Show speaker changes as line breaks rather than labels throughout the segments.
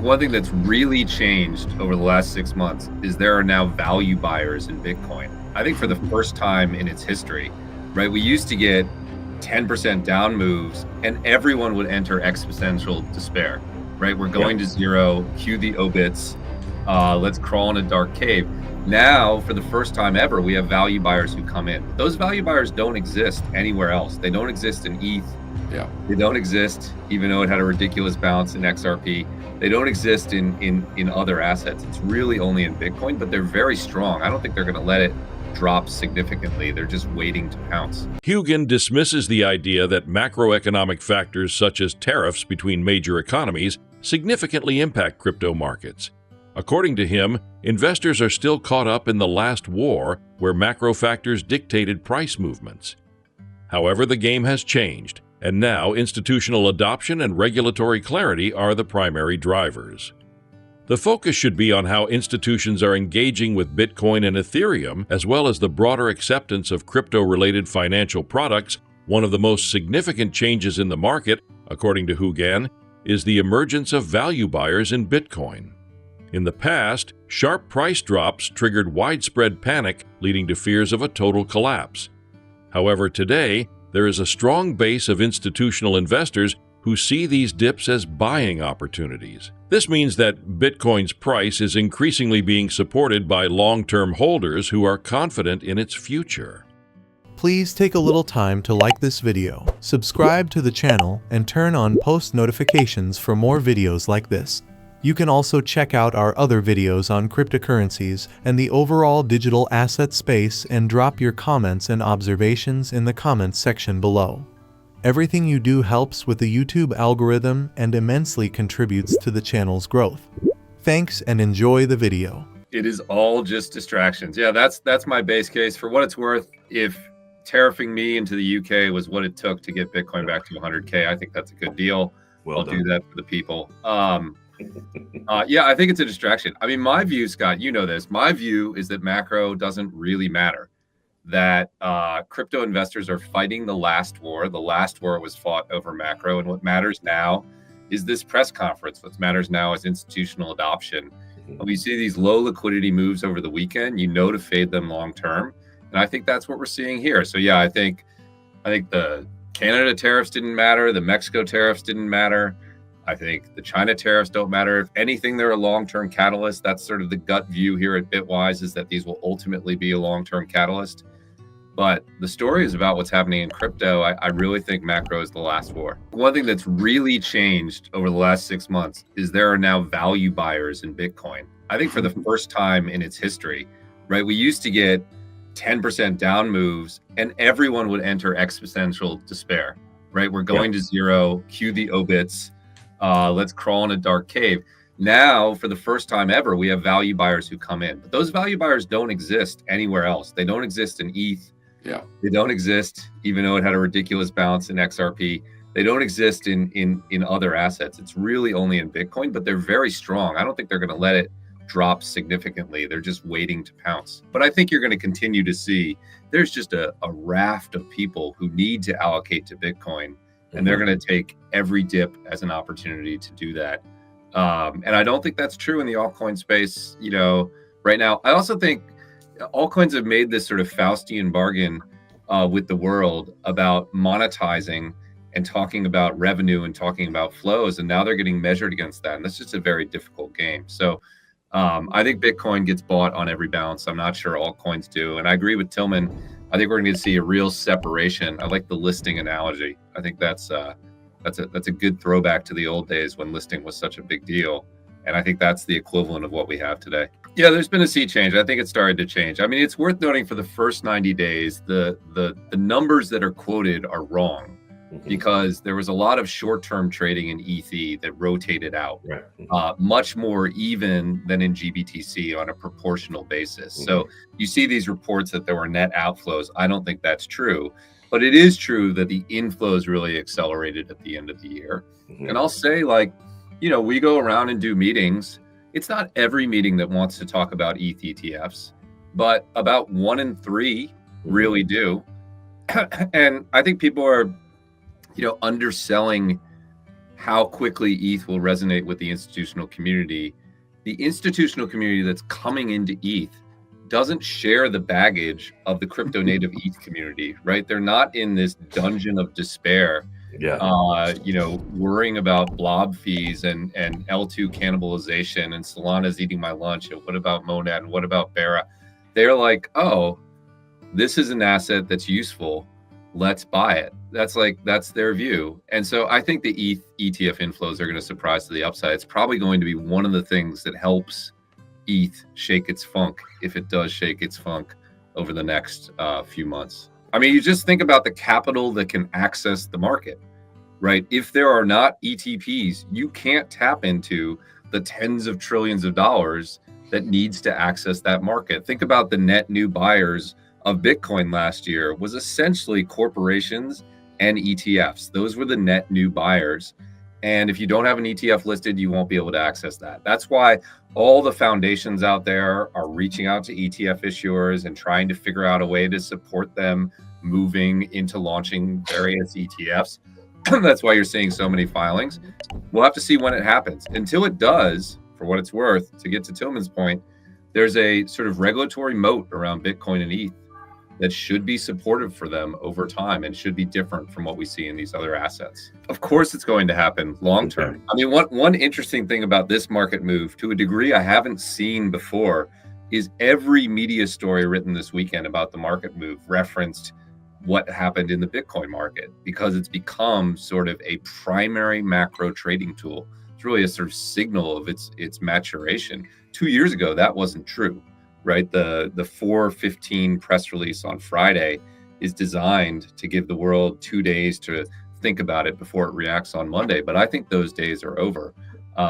One thing that's really changed over the last 6 months is there are now value buyers in Bitcoin. I think for the first time in its history, right? We used to get 10% down moves and everyone would enter existential despair, right? We're going to zero, cue the obits, let's crawl in a dark cave. Now, for the first time ever, we have value buyers who come in. Those value buyers don't exist anywhere else. They don't exist in ETH. They don't exist, even though it had a ridiculous bounce in XRP. They don't exist in other assets. It's really only in Bitcoin, but they're very strong. I don't think they're going to let it drop significantly. They're just waiting to pounce.
Hougan dismisses the idea that macroeconomic factors such as tariffs between major economies significantly impact crypto markets. According to him, investors are still caught up in the last war where macro factors dictated price movements. However, the game has changed, and now institutional adoption and regulatory clarity are the primary drivers. The focus should be on how institutions are engaging with Bitcoin and Ethereum, as well as the broader acceptance of crypto-related financial products. One of the most significant changes in the market, according to Hougan, is the emergence of value buyers in Bitcoin. In the past, sharp price drops triggered widespread panic, leading to fears of a total collapse. However, today, there is a strong base of institutional investors who see these dips as buying opportunities. This means that Bitcoin's price is increasingly being supported by long-term holders who are confident in its future.
Please take a little time to like this video, subscribe to the channel, and turn on post notifications for more videos like this. You can also check out our other videos on cryptocurrencies and the overall digital asset space and drop your comments and observations in the comments section below. Everything you do helps with the YouTube algorithm and immensely contributes to the channel's growth. Thanks and enjoy the video.
It is all just distractions. Yeah, that's my base case. For what it's worth, if tariffing me into the UK was what it took to get Bitcoin back to 100K, I think that's a good deal. I'll do that for the people. Yeah, I think it's a distraction. I mean, my view, Scott, you know this. My view is that macro doesn't really matter. That crypto investors are fighting the last war. The last war was fought over macro. And what matters now is this press conference. What matters now is institutional adoption. When you see these low liquidity moves over the weekend, you know to fade them long term. And I think that's what we're seeing here. So yeah, I think the Canada tariffs didn't matter. The Mexico tariffs didn't matter. I think the China tariffs don't matter. If anything, they're a long-term catalyst. That's sort of the gut view here at Bitwise, is that these will ultimately be a long-term catalyst. But the story is about what's happening in crypto. I really think macro is the last war. One thing that's really changed over the last 6 months is there are now value buyers in Bitcoin. I think for the first time in its history, right? We used to get 10% down moves and everyone would enter existential despair, right? We're going to zero, cue the obits, let's crawl in a dark cave. Now, for the first time ever, we have value buyers who come in. But those value buyers don't exist anywhere else. They don't exist in ETH. They don't exist, even though it had a ridiculous bounce in XRP. They don't exist in other assets. It's really only in Bitcoin, but they're very strong. I don't think they're going to let it drop significantly. They're just waiting to pounce. But I think you're going to continue to see there's just a raft of people who need to allocate to Bitcoin, and they're going to take every dip as an opportunity to do that. And I don't think that's true in the altcoin space, right now. I also think altcoins have made this sort of Faustian bargain with the world about monetizing and talking about revenue and talking about flows. And now they're getting measured against that. And that's just a very difficult game. So I think Bitcoin gets bought on every bounce. I'm not sure altcoins do. And I agree with Tillman. I think we're going to see a real separation. I like the listing analogy. I think that's a good throwback to the old days when listing was such a big deal. And I think that's the equivalent of what we have today. Yeah, there's been a sea change. I think it started to change. I mean, it's worth noting for the first 90 days, the numbers that are quoted are wrong because there was a lot of short-term trading in ETH that rotated out, much more even than in GBTC on a proportional basis. So you see these reports that there were net outflows. I don't think that's true. But it is true that the inflows really accelerated at the end of the year. And I'll say, we go around and do meetings. It's not every meeting that wants to talk about ETH ETFs, but about 1 in 3 really do. And I think people are, underselling how quickly ETH will resonate with the institutional community. The institutional community that's coming into ETH doesn't share the baggage of the crypto native ETH community, right? They're not in this dungeon of despair, worrying about blob fees and L2 cannibalization and Solana's eating my lunch. And what about Monad? And what about Bera? They're like, oh, this is an asset that's useful. Let's buy it. That's their view. And so I think the ETH ETF inflows are going to surprise to the upside. It's probably going to be one of the things that helps ETH shake its funk, if it does shake its funk over the next few months. I mean, you just think about the capital that can access the market, right? If there are not ETPs, you can't tap into the tens of trillions of dollars that needs to access that market. Think about the net new buyers of Bitcoin last year was essentially corporations and ETFs. Those were the net new buyers. And if you don't have an ETF listed, you won't be able to access that. That's why all the foundations out there are reaching out to ETF issuers and trying to figure out a way to support them moving into launching various ETFs. That's why you're seeing so many filings. We'll have to see when it happens. Until it does, for what it's worth, to get to Tillman's point, there's a sort of regulatory moat around Bitcoin and ETH that should be supportive for them over time and should be different from what we see in these other assets. Of course, it's going to happen long term. Okay. I mean, one interesting thing about this market move, to a degree I haven't seen before, is every media story written this weekend about the market move referenced what happened in the Bitcoin market, because it's become sort of a primary macro trading tool. It's really a sort of signal of its maturation. 2 years ago, that wasn't true. Right, the 4:15 press release on Friday is designed to give the world 2 days to think about it before it reacts on Monday. But I think those days are over.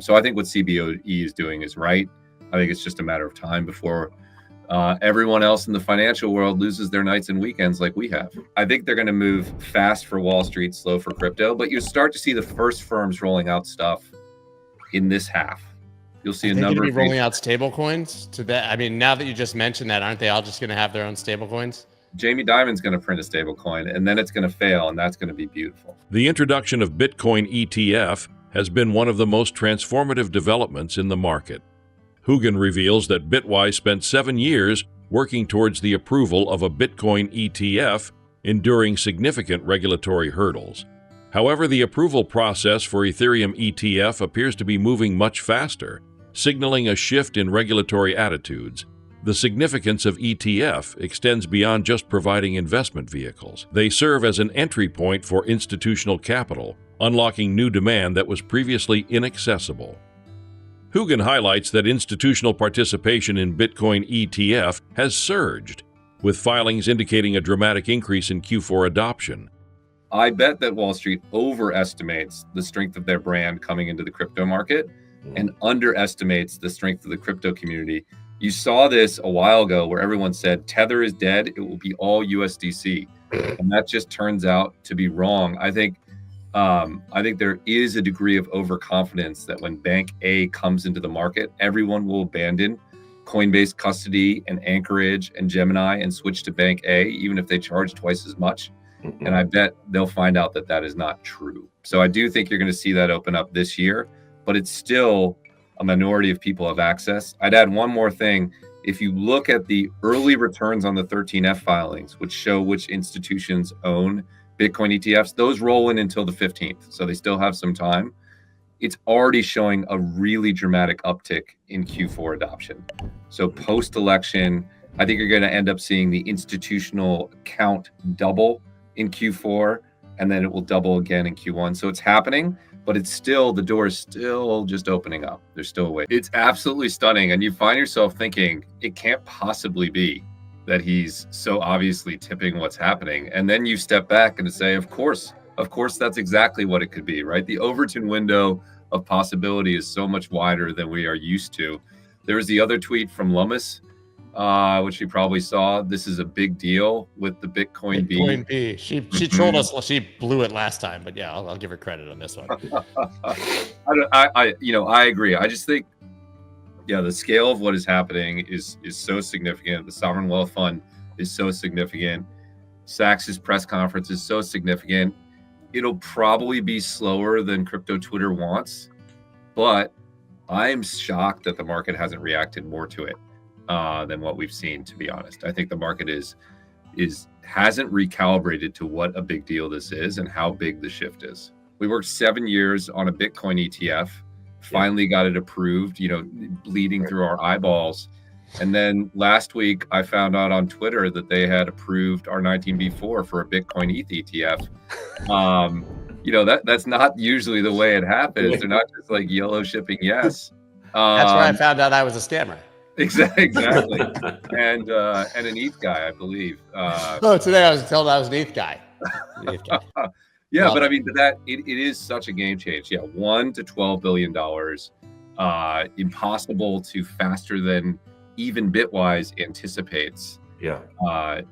So I think what CBOE is doing is right. I think it's just a matter of time before everyone else in the financial world loses their nights and weekends like we have. I think they're going to move fast for Wall Street, slow for crypto. But you start to see the first firms rolling out stuff in this half. You'll see a number of
rolling out stable coins to that. I mean, now that you just mentioned that, aren't they all just going to have their own stable coins?
Jamie Dimon's going to print a stable coin, and then it's going to fail, and that's going to be beautiful.
The introduction of Bitcoin ETF has been one of the most transformative developments in the market. Hougan reveals that Bitwise spent 7 years working towards the approval of a Bitcoin ETF, enduring significant regulatory hurdles. However, the approval process for Ethereum ETF appears to be moving much faster, signaling a shift in regulatory attitudes. The significance of ETF extends beyond just providing investment vehicles. They serve as an entry point for institutional capital, unlocking new demand that was previously inaccessible. Hougan highlights that institutional participation in Bitcoin ETF has surged, with filings indicating a dramatic increase in Q4 adoption.
I bet that Wall Street overestimates the strength of their brand coming into the crypto market and underestimates the strength of the crypto community. You saw this a while ago where everyone said Tether is dead, it will be all USDC. And that just turns out to be wrong. I think there is a degree of overconfidence that when Bank A comes into the market, everyone will abandon Coinbase custody and Anchorage and Gemini and switch to Bank A, even if they charge twice as much. And I bet they'll find out that that is not true. So I do think you're going to see that open up this year, but it's still a minority of people have access. I'd add one more thing. If you look at the early returns on the 13F filings, which show which institutions own Bitcoin ETFs, those roll in until the 15th. So they still have some time. It's already showing a really dramatic uptick in Q4 adoption. So post-election, I think you're going to end up seeing the institutional count double in Q4, and then it will double again in Q1. So it's happening, but it's still, the door is still just opening up. There's still a way. It's absolutely stunning. And you find yourself thinking, it can't possibly be that he's so obviously tipping what's happening. And then you step back and say, of course, that's exactly what it could be, right? The Overton window of possibility is so much wider than we are used to. There was the other tweet from Lummis, which you probably saw. This is a big deal with the Bitcoin B.
She trolled us. She blew it last time, but yeah, I'll give her credit on this one.
I agree. I just think, the scale of what is happening is so significant. The Sovereign Wealth Fund is so significant. Sachs's press conference is so significant. it'll probably be slower than crypto Twitter wants, but I'm shocked that the market hasn't reacted more to it than what we've seen, to be honest. I think the market hasn't recalibrated to what a big deal this is and how big the shift is. We worked 7 years on a Bitcoin ETF, finally got it approved, bleeding through our eyeballs. And then last week, I found out on Twitter that they had approved our 19B4 for a Bitcoin ETH ETF. That's not usually the way it happens. They're not just like yellow shipping yes.
That's where I found out I was a scammer.
Exactly. And an ETH guy, I believe.
Today I was told I was an ETH guy.
Yeah, but I mean, it is such a game change. Yeah, $1 to $12 billion, impossible to faster than even Bitwise anticipates.
Yeah,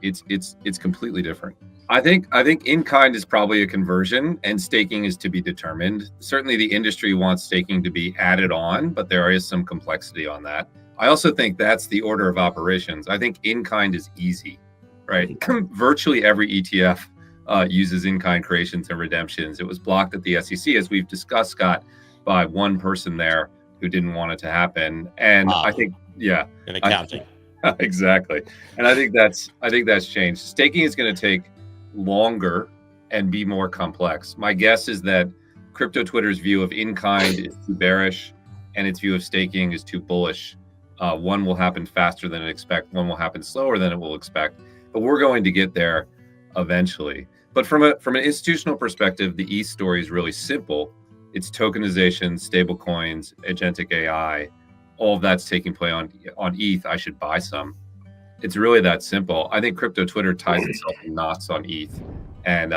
it's completely different. I think in-kind is probably a conversion, and staking is to be determined. Certainly, the industry wants staking to be added on, but there is some complexity on that. I also think that's the order of operations. I think in-kind is easy, right? Virtually every ETF uses in-kind creations and redemptions. It was blocked at the SEC, as we've discussed, Scott, by one person there who didn't want it to happen. And I think, yeah,
in accounting,
exactly. And I think that's changed. Staking is going to take longer and be more complex. My guess is that crypto Twitter's view of in-kind is too bearish, and its view of staking is too bullish. One will happen faster than it expects. One will happen slower than it will expect. But we're going to get there eventually. But from an institutional perspective, the ETH story is really simple. It's tokenization, stable coins, agentic AI. All of that's taking play on ETH. I should buy some. It's really that simple. I think crypto Twitter ties itself in knots on ETH and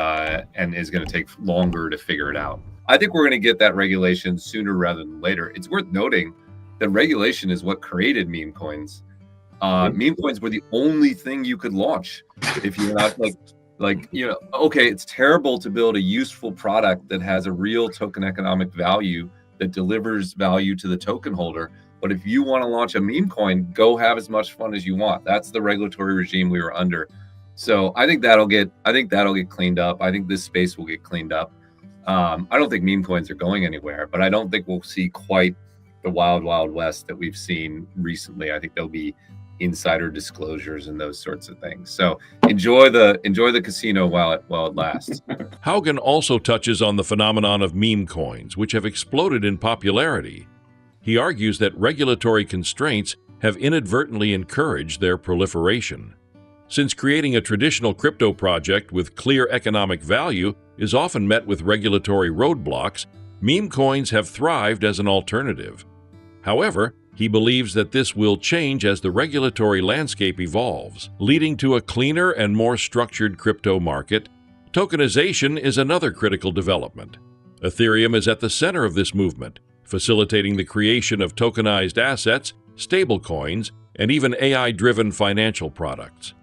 is going to take longer to figure it out. I think we're going to get that regulation sooner rather than later. It's worth noting that regulation is what created meme coins. Meme coins were the only thing you could launch if you're not okay, it's terrible to build a useful product that has a real token economic value that delivers value to the token holder. But if you want to launch a meme coin, go have as much fun as you want. That's the regulatory regime we were under. So I think that'll get cleaned up. I think this space will get cleaned up. I don't think meme coins are going anywhere, but I don't think we'll see quite the wild west that we've seen recently. I think there'll be insider disclosures and those sorts of things. So enjoy the casino while it lasts.
Hougan also touches on the phenomenon of meme coins, which have exploded in popularity. He argues that regulatory constraints have inadvertently encouraged their proliferation. Since creating a traditional crypto project with clear economic value is often met with regulatory roadblocks, meme coins have thrived as an alternative. However, he believes that this will change as the regulatory landscape evolves, leading to a cleaner and more structured crypto market. Tokenization is another critical development. Ethereum is at the center of this movement, facilitating the creation of tokenized assets, stablecoins, and even AI-driven financial products.